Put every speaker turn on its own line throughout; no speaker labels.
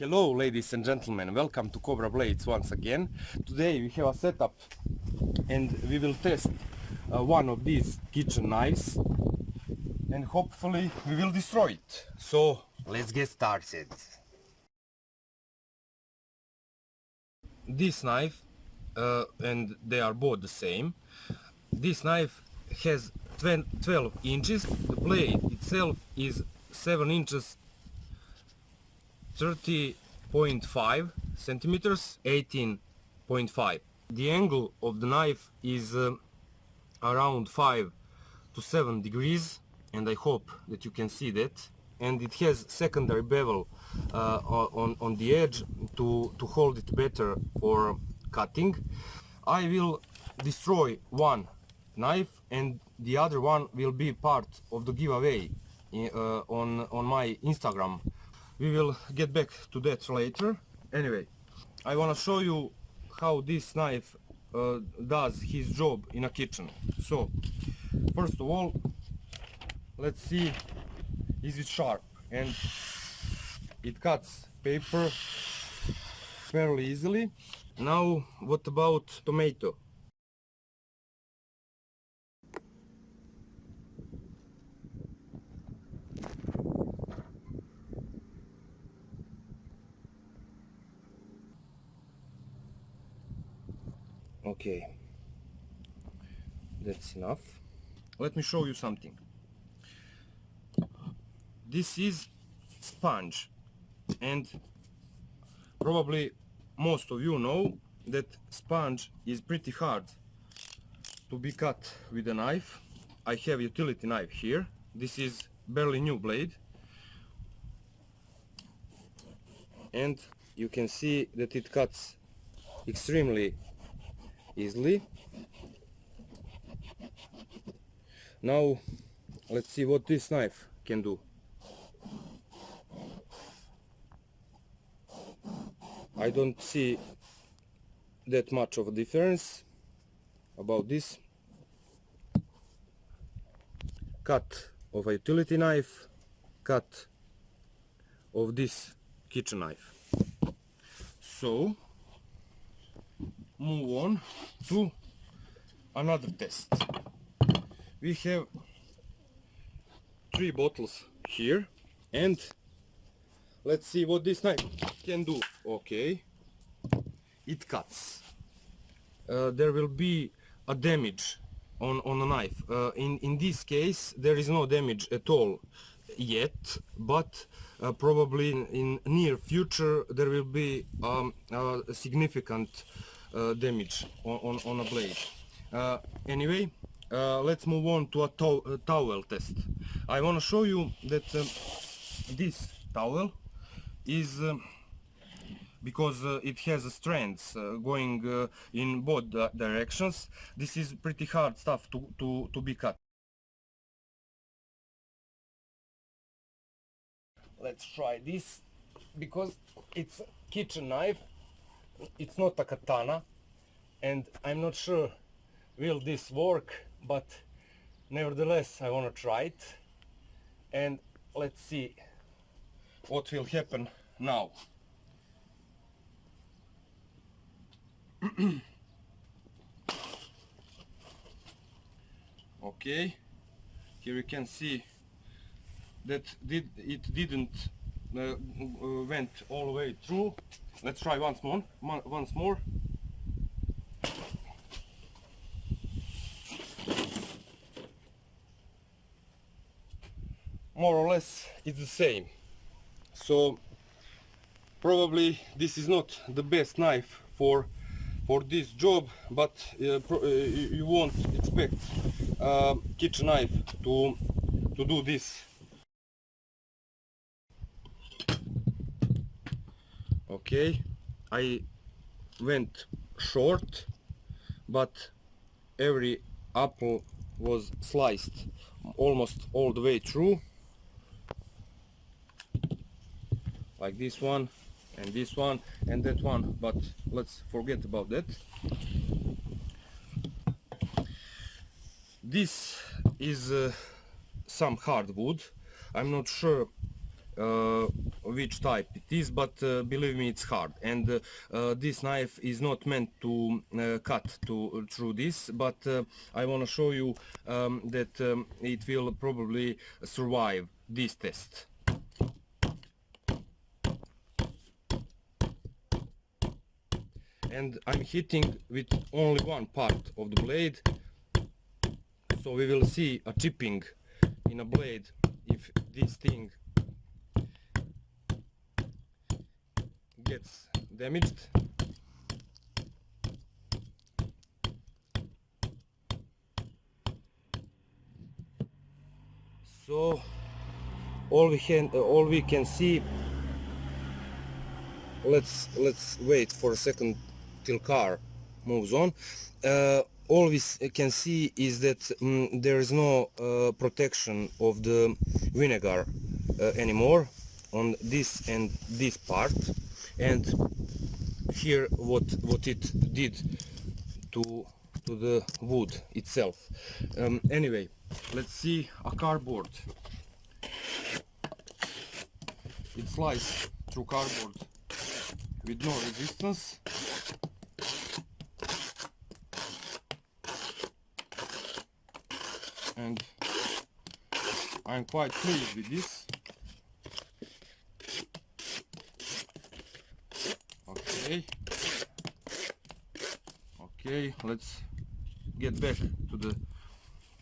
Hello ladies and gentlemen, welcome to Cobra Blades once again. Today we have a setup and we will test one of these kitchen knives and hopefully we will destroy it. So let's get started. This knife, and they are both the same, this knife has 12 inches, the blade itself is 7 inches 30.5 centimeters, 18.5. The angle of the knife is around 5 to 7 degrees, and I hope that you can see that. And it has secondary bevel on the edge to hold it better for cutting. I will destroy one knife and the other one will be part of the giveaway on my Instagram. We will get back to that later. Anyway, I want to show you how this knife does his job in a kitchen. So, first of all, let's see, is it sharp? And it cuts paper fairly easily. Now, what about tomato? Okay, that's enough. Let me show you something. This is sponge, and probably most of you know that sponge is pretty hard to be cut with a knife. I have utility knife here. This is barely new blade, and you can see that it cuts extremely easily. Now let's see what this knife can do. I don't see that much of a difference about this cut of a utility knife, cut of this kitchen knife. So move on to another test. We have 3 bottles here, and let's see what this knife can do. Okay, it cuts. There will be a damage on a knife. In this case there is no damage at all yet, but probably in near future there will be a significant damage on a blade. Anyway, let's move on to a towel test. I want to show you that this towel is because it has strands going in both directions. This is pretty hard stuff to be cut. Let's try this, because it's a kitchen knife, it's not a katana, and I'm not sure will this work, but nevertheless I want to try it, and let's see what will happen now. Okay, here you can see that it didn't went all the way through. Let's try once more. More or less it's the same. So probably this is not the best knife for this job, but you won't expect a kitchen knife to do this. Okay, I went short, but every apple was sliced almost all the way through, like this one and this one and that one, but let's forget about that. This is some hardwood. I'm not sure which type it is, but believe me, it's hard. And this knife is not meant to cut through this, but I want to show you that it will probably survive this test. And I'm hitting with only one part of the blade, so we will see a chipping in a blade if this thing gets damaged. So all we can see, let's wait for a second till car moves on. All we can see is that there is no protection of the vinegar anymore on this and this part, and here what it did to the wood itself. Anyway, let's see a cardboard. It slices through cardboard with no resistance. And I'm quite pleased with this. Okay, let's get back to the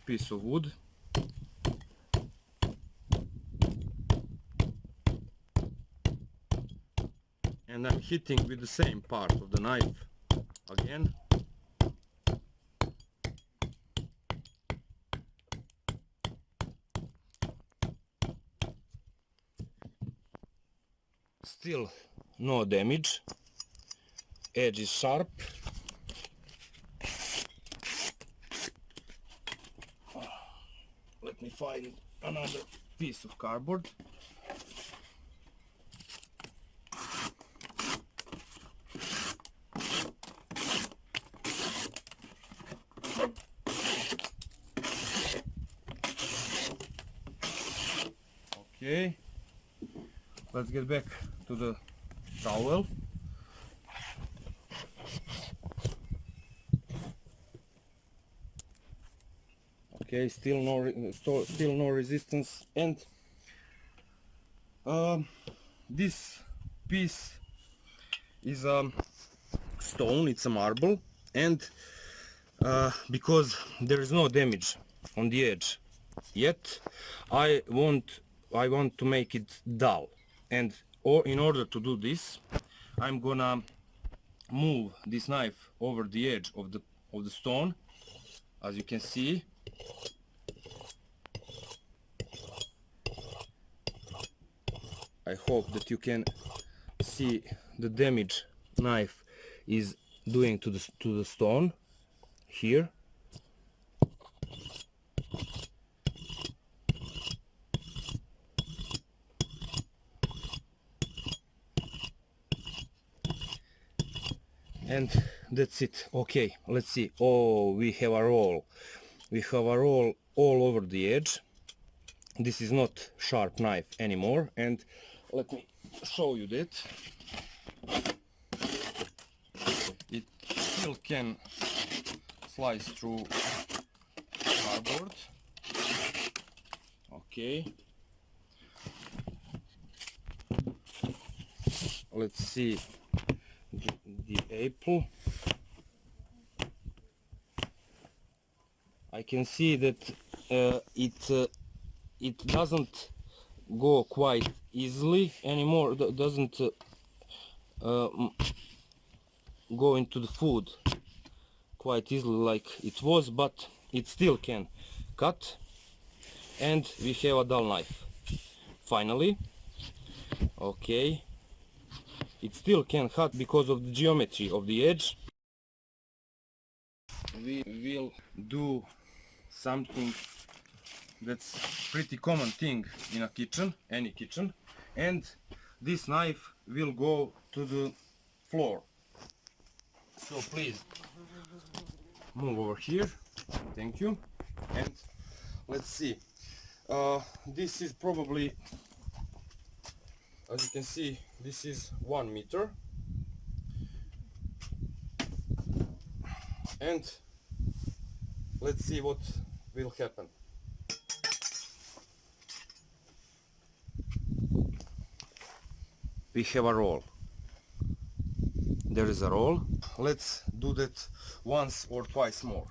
piece of wood. And I'm hitting with the same part of the knife again. Still no damage. Edge is sharp. Let me find another piece of cardboard. Okay, let's get back to the towel. Okay, still no resistance, and this piece is a stone, it's a marble, and because there is no damage on the edge yet, I want to make it dull, and in order to do this, I'm gonna move this knife over the edge of the stone, as you can see. I hope that you can see the damage knife is doing to the stone here. And that's it. Okay, let's see. Oh, we have a roll. We have a roll all over the edge. This is not sharp knife anymore, and let me show you that. It still can slice through cardboard. Okay. Let's see the apple. I can see that it doesn't go quite easily anymore. Doesn't go into the food quite easily like it was, but it still can cut, and we have a dull knife finally. Okay, it still can cut because of the geometry of the edge. We will do something that's pretty common thing in a kitchen, any kitchen, and this knife will go to the floor. So please move over here. Thank you. And let's see. This is probably as you can see, this is 1 meter, and let's see what will happen. We have a roll. There is a roll. Let's do that once or twice more.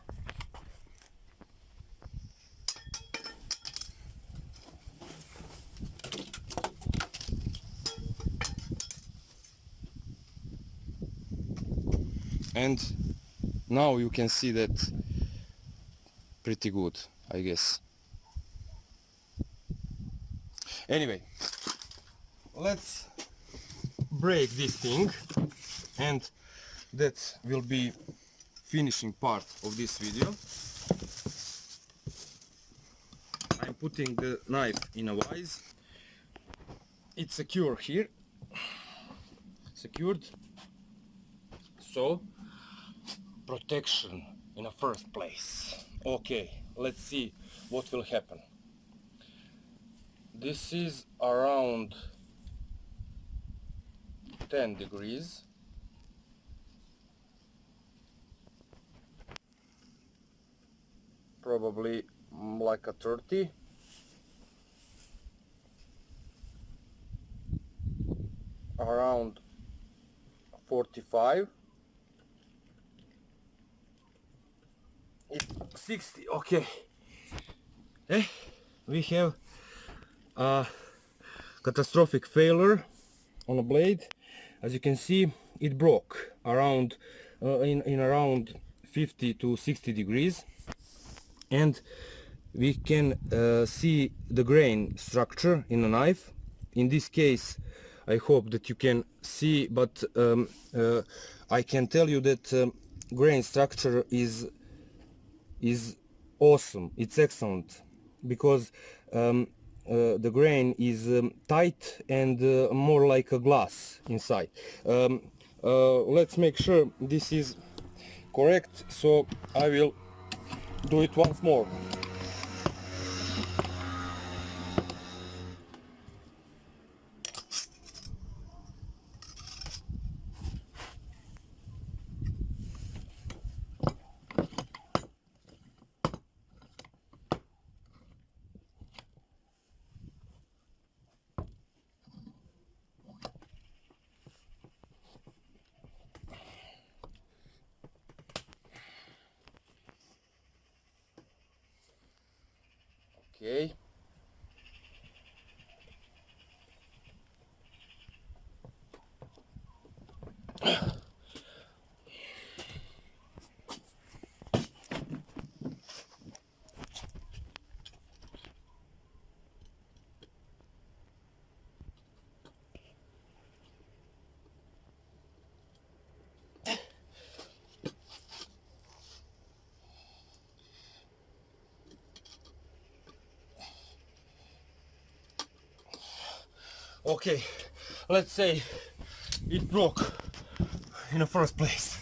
And now you can see that pretty good, I guess. Anyway, let's break this thing, and that will be finishing part of this video. I'm putting the knife in a vise. It's secure here, secured, so protection in the first place. Okay, let's see what will happen. This is around 10 degrees. Probably like a 30. Around 45. It's 60. Okay. We have a catastrophic failure on a blade. As you can see, it broke around in around 50 to 60 degrees, and we can see the grain structure in a knife. In this case, I hope that you can see, but I can tell you that grain structure is awesome. It's excellent, because the grain is tight and more like a glass inside. Let's make sure this is correct, so I will do it once more. Okay. Okay, let's say it broke in the first place.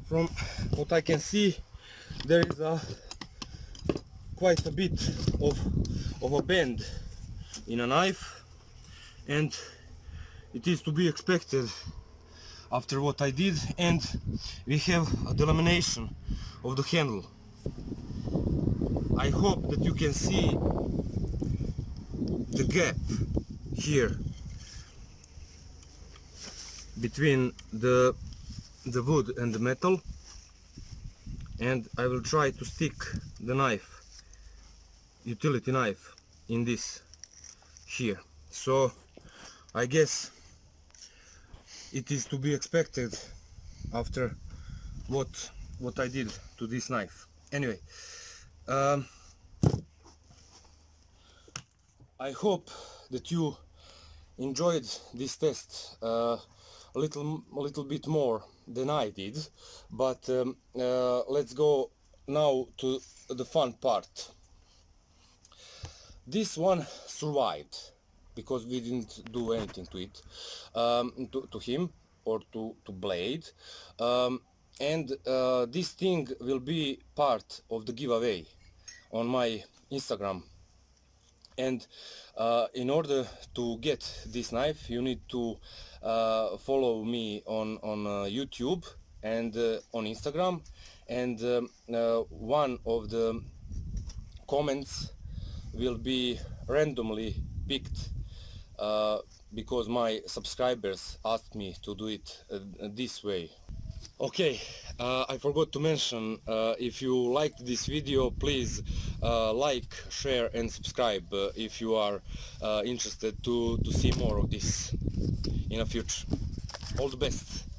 From what I can see, there is quite a bit of a bend in a knife, and it is to be expected after what I did. And we have a delamination of the handle. I hope that you can see the gap here between the wood and the metal, and I will try to stick the knife, utility knife, in this here. So I guess it is to be expected after what I did to this knife. Anyway, I hope that you enjoyed this test a little bit more than I did, but let's go now to the fun part. This one survived because we didn't do anything to it, to him or to blade, and this thing will be part of the giveaway on my Instagram. And in order to get this knife, you need to follow me on YouTube and on Instagram, and one of the comments will be randomly picked because my subscribers asked me to do it this way. Okay, I forgot to mention, if you liked this video, please like, share and subscribe if you are interested to see more of this in the future. All the best!